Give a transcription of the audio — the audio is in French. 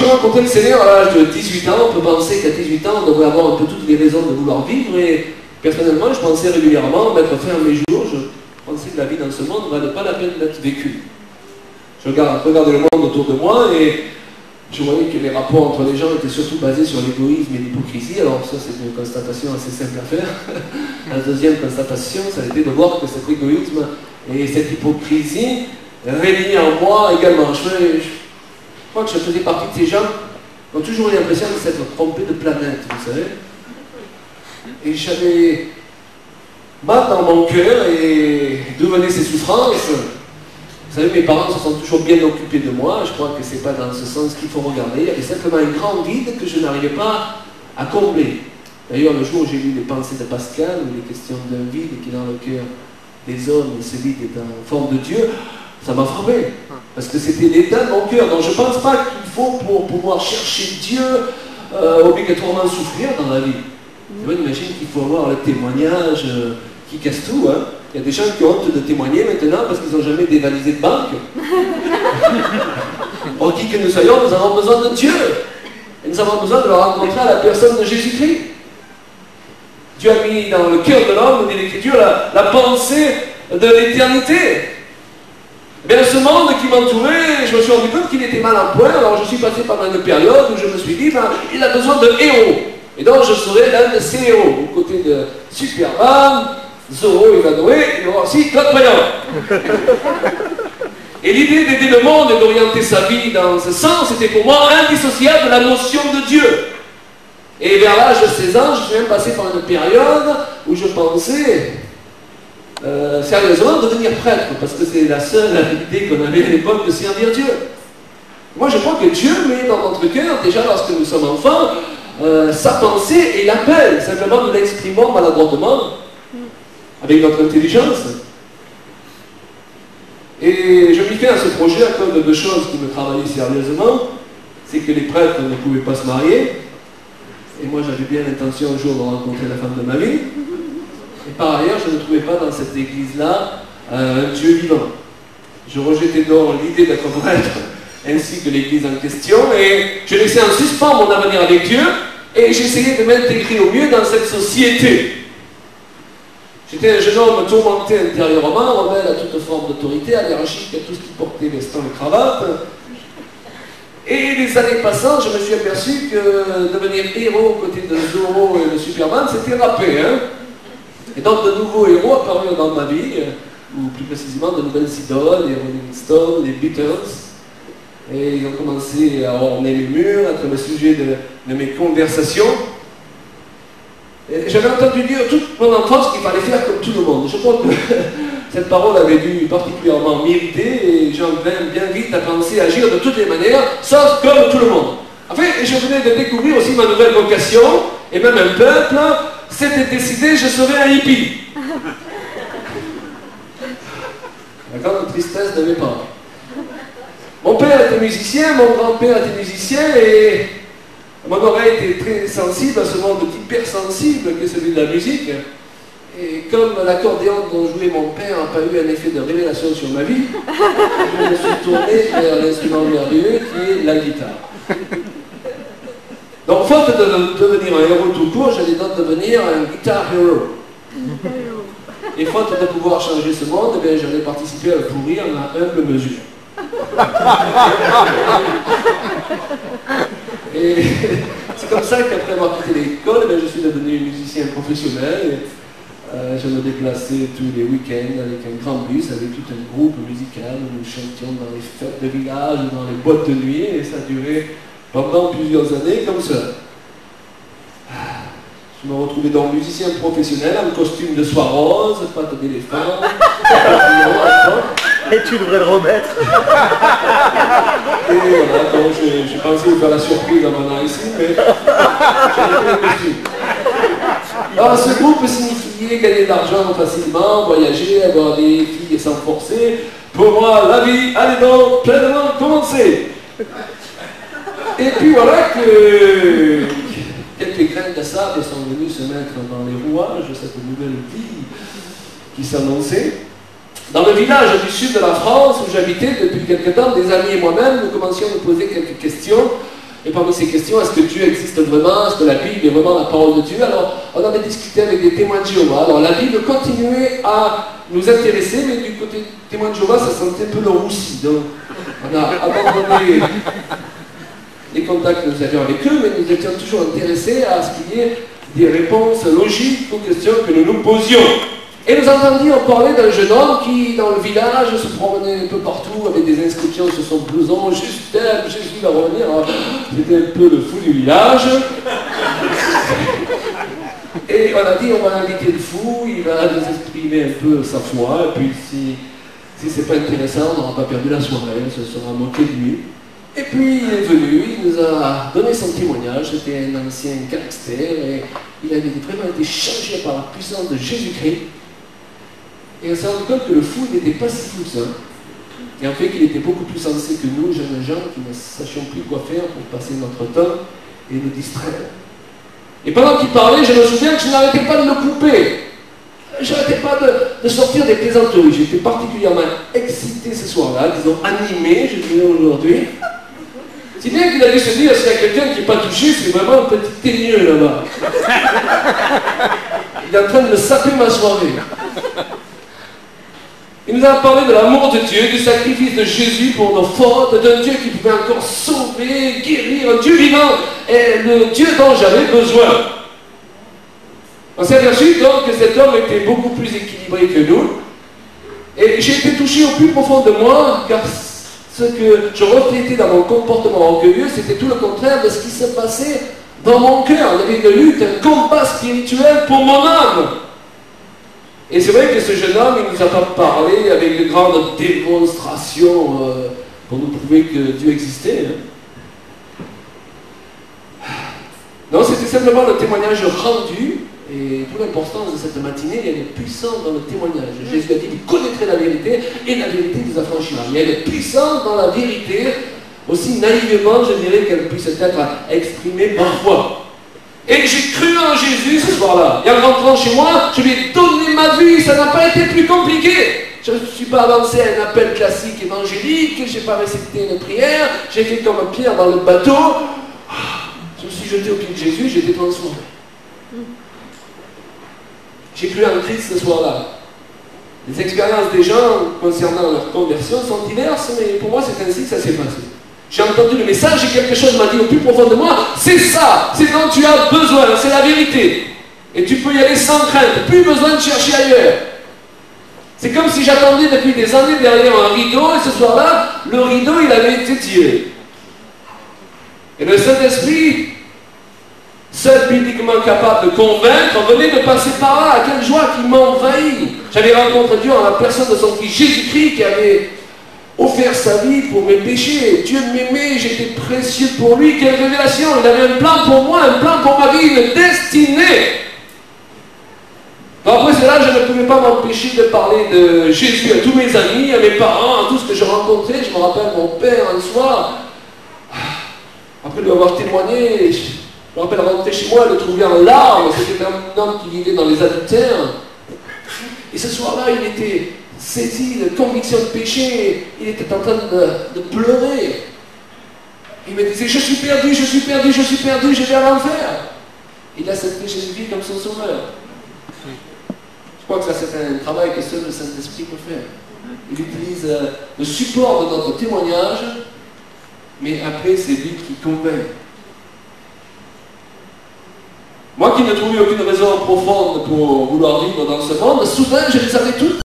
j'ai rencontré le Seigneur à l'âge de 18 ans, on peut penser qu'à 18 ans, on devrait avoir un peu toutes les raisons de vouloir vivre, et personnellement, je pensais régulièrement mettre fin à mes jours, je pensais que la vie dans ce monde ne valait pas la peine d'être vécue. Je regardais le monde autour de moi, et je voyais que les rapports entre les gens étaient surtout basés sur l'égoïsme et l'hypocrisie. Alors ça, c'est une constatation assez simple à faire. La deuxième constatation, ça a été de voir que cet égoïsme et cette hypocrisie régnaient en moi également. Je crois que je faisais partie de ces gens qui ont toujours eu l'impression de s'être trompés de planète, vous savez. Et j'avais mal dans mon cœur, et d'où venaient ces souffrances? Vous savez, mes parents se sont toujours bien occupés de moi, je crois que c'est pas dans ce sens qu'il faut regarder. Il y avait simplement un grand vide que je n'arrivais pas à combler. D'ailleurs, le jour où j'ai lu les pensées de Pascal, où il est question d'un vide qui est dans le cœur des hommes, et ce vide est en forme de Dieu, ça m'a frappé. Parce que c'était l'état de mon cœur. Donc je ne pense pas qu'il faut, pour pouvoir chercher Dieu, obligatoirement souffrir dans la vie. Vous imaginez qu'il faut avoir le témoignage qui casse tout, hein. Il y a des gens qui ont honte de témoigner maintenant parce qu'ils n'ont jamais dévalisé de banque. Or, qui que nous soyons, nous avons besoin de Dieu. Et nous avons besoin de le rencontrer à la personne de Jésus-Christ. Dieu a mis dans le cœur de l'homme, dit l'Écriture, la pensée de l'éternité. Bien, ce monde qui m'entourait, je me suis rendu compte qu'il était mal en point. Alors, je suis passé par une période où je me suis dit, ben, il a besoin de héros. Et donc, je serai l'un de ces héros, aux côtés de Superman, Zorro et Noé, et aussi Claude Payan. Et l'idée d'aider le monde et d'orienter sa vie dans ce sens, c'était pour moi indissociable de la notion de Dieu. Et vers l'âge de 16 ans, je suis même passé par une période où je pensais sérieusement devenir prêtre, parce que c'est la seule idée qu'on avait à l'époque de servir Dieu. Moi, je crois que Dieu met dans notre cœur, déjà lorsque nous sommes enfants, sa pensée et l'appel. Simplement, nous l'exprimons maladroitement avec notre intelligence. Et je m'y fais à ce projet à cause de deux choses qui me travaillaient sérieusement. C'est que les prêtres ne pouvaient pas se marier. Et moi, j'avais bien l'intention un jour de rencontrer la femme de ma vie. Et par ailleurs, je ne trouvais pas dans cette église-là un Dieu vivant. Je rejetais donc l'idée d'être prêtre, ainsi que l'église en question, et je laissais en suspens mon avenir avec Dieu, et j'essayais de m'intégrer au mieux dans cette société. J'étais un jeune homme tourmenté intérieurement, rebelle à toute forme d'autorité, allergique à tout ce qui portait veston et cravate. Et les années passant, je me suis aperçu que devenir héros aux côtés de Zorro et de Superman, c'était râpé, hein. Et donc de nouveaux héros apparurent dans ma vie, ou plus précisément de nouvelles idoles, les Rolling Stones, les Beatles. Et ils ont commencé à orner les murs, être le sujet de mes conversations. J'avais entendu dire toute mon enfance qu'il fallait faire comme tout le monde. Je crois que cette parole avait dû particulièrement m'irriter, et j'en viens bien vite à penser, à agir de toutes les manières, sauf comme tout le monde. Enfin, je venais de découvrir aussi ma nouvelle vocation, et même un peuple s'était décidé, je serais un hippie. La grande tristesse de mes parents. Mon père était musicien, mon grand-père était musicien, et mon oreille était très sensible à ce monde hypersensible qu'est celui de la musique. Et comme l'accordéon dont jouait mon père n'a pas eu un effet de révélation sur ma vie, je me suis tourné vers l'instrument merveilleux qui est la guitare. Donc, faute de devenir un héros tout court, j'allais donc devenir un guitar hero. Et faute de pouvoir changer ce monde, eh j'allais participer à le pourrir à humble mesure. Et c'est comme ça qu'après avoir quitté l'école, je suis devenu musicien professionnel. Et, je me déplaçais tous les week-ends avec un grand bus, avec tout un groupe musical. Nous chantions dans les fêtes de village, dans les boîtes de nuit, et ça durait pendant plusieurs années comme ça. Je me retrouvais donc musicien professionnel en costume de soie rose, pattes d'éléphant. Et tu devrais le remettre. Et voilà, donc j'ai pensé vous faire la surprise en venant ici, mais j'ai pas les costumes. Alors ce groupe signifiait gagner de l'argent facilement, voyager, avoir des filles sans forcer. Pour moi, la vie allait donc pleinement commencer. Et puis voilà que quelques graines de sable sont venues se mettre dans les rouages de cette nouvelle vie qui s'annonçait. Dans le village du sud de la France où j'habitais depuis quelque temps, des amis et moi-même, nous commencions à nous poser quelques questions Et parmi ces questions, est-ce que Dieu existe vraiment? Est-ce que la Bible est vraiment la parole de Dieu? Alors, on avait discuté avec des témoins de Jéhovah. Alors, la Bible continuait à nous intéresser, mais du côté témoins de Jéhovah, ça sentait un peu le roussi. Donc, on a abandonné les contacts que nous avions avec eux, mais nous étions toujours intéressés à ce qu'il y ait des réponses logiques aux questions que nous nous posions. Et nous entendions parler d'un jeune homme qui, dans le village, se promenait un peu partout avec des inscriptions sur son blouson, juste Jésus va revenir. C'était un peu le fou du village. Et on a dit, on va inviter le fou, il va nous exprimer un peu sa foi, et puis si c'est pas intéressant, on n'aura pas perdu la soirée, on se sera moqué de lui. Et puis il est venu, il nous a donné son témoignage, c'était un ancien gangster, et il avait vraiment été changé par la puissance de Jésus-Christ. Et on s'est rendu compte que le fou n'était pas si fou que ça. Et en fait qu'il était beaucoup plus sensé que nous, jeunes gens, qui ne sachions plus quoi faire pour passer notre temps et nous distraire. Et pendant qu'il parlait, je me souviens que je n'arrêtais pas de le couper. Je n'arrêtais pas de sortir des plaisanteries. J'étais particulièrement excité ce soir-là, disons animé, je dirais aujourd'hui. Si bien qu'il a dû se dire, s'il y a quelqu'un qui n'est pas touché, c'est vraiment un petit teigneux là-bas. Il est en train de me saper ma soirée. Il nous a parlé de l'amour de Dieu, du sacrifice de Jésus pour nos fautes, d'un Dieu qui pouvait encore sauver, guérir, un Dieu vivant, et le Dieu dont j'avais besoin. On s'est aperçu donc que cet homme était beaucoup plus équilibré que nous, et j'ai été touché au plus profond de moi, car ce que je reflétais dans mon comportement orgueilleux, c'était tout le contraire de ce qui se passait dans mon cœur. Il y avait une lutte, un combat spirituel pour mon âme. Et c'est vrai que ce jeune homme, il ne nous a pas parlé avec de grandes démonstrations pour nous prouver que Dieu existait. Non, c'était simplement le témoignage rendu. Et toute l'importance de cette matinée, elle est puissante dans le témoignage. Jésus a dit, vous connaîtrez la vérité, et la vérité vous affranchira. Mais elle est puissante dans la vérité, aussi naïvement, je dirais, qu'elle puisse être exprimée parfois. Et j'ai cru en Jésus ce soir-là. Et en rentrant chez moi, je lui ai donné ma vie. Ça n'a pas été plus compliqué. Je ne suis pas avancé à un appel classique évangélique. Je n'ai pas récité une prière. J'ai fait comme Pierre dans le bateau. Je me suis jeté au pied de Jésus. J'ai été transformé. J'ai cru en Christ ce soir-là. Les expériences des gens concernant leur conversion sont diverses, mais pour moi, c'est ainsi que ça s'est passé. J'ai entendu le message et quelque chose m'a dit au plus profond de moi, c'est ça, c'est dont tu as besoin, c'est la vérité. Et tu peux y aller sans crainte, plus besoin de chercher ailleurs. C'est comme si j'attendais depuis des années derrière un rideau, et ce soir-là, le rideau, il avait été tiré. Et le Saint-Esprit, seul bibliquement capable de convaincre, venait de passer par là. Quelle joie qui m'a envahi. J'avais rencontré Dieu en la personne de son Fils Jésus-Christ qui avait offert sa vie pour mes péchés. Dieu m'aimait, j'étais précieux pour lui. Quelle révélation! Il avait un plan pour moi, un plan pour ma vie, une destinée. Après cela, je ne pouvais pas m'empêcher de parler de Jésus à tous mes amis, à mes parents, à tout ce que je rencontrais. Je me rappelle mon père un soir, après lui avoir témoigné, je me rappelle rentrer chez moi, le trouver en larmes. C'était un homme qui vivait dans les adultères. Et ce soir-là, il était saisi de conviction de péché. Il était en train de pleurer. Il me disait, je suis perdu, je suis perdu, je suis perdu, je vais à l'enfer. Il a accepté Jésus-Christ comme son sauveur. Je crois que ça, c'est un travail que seul le Saint-Esprit peut faire. Il utilise le support de notre témoignage, mais après, c'est lui qui convainc. Moi qui ne trouvais aucune raison profonde pour vouloir vivre dans ce monde, soudain je les avais toutes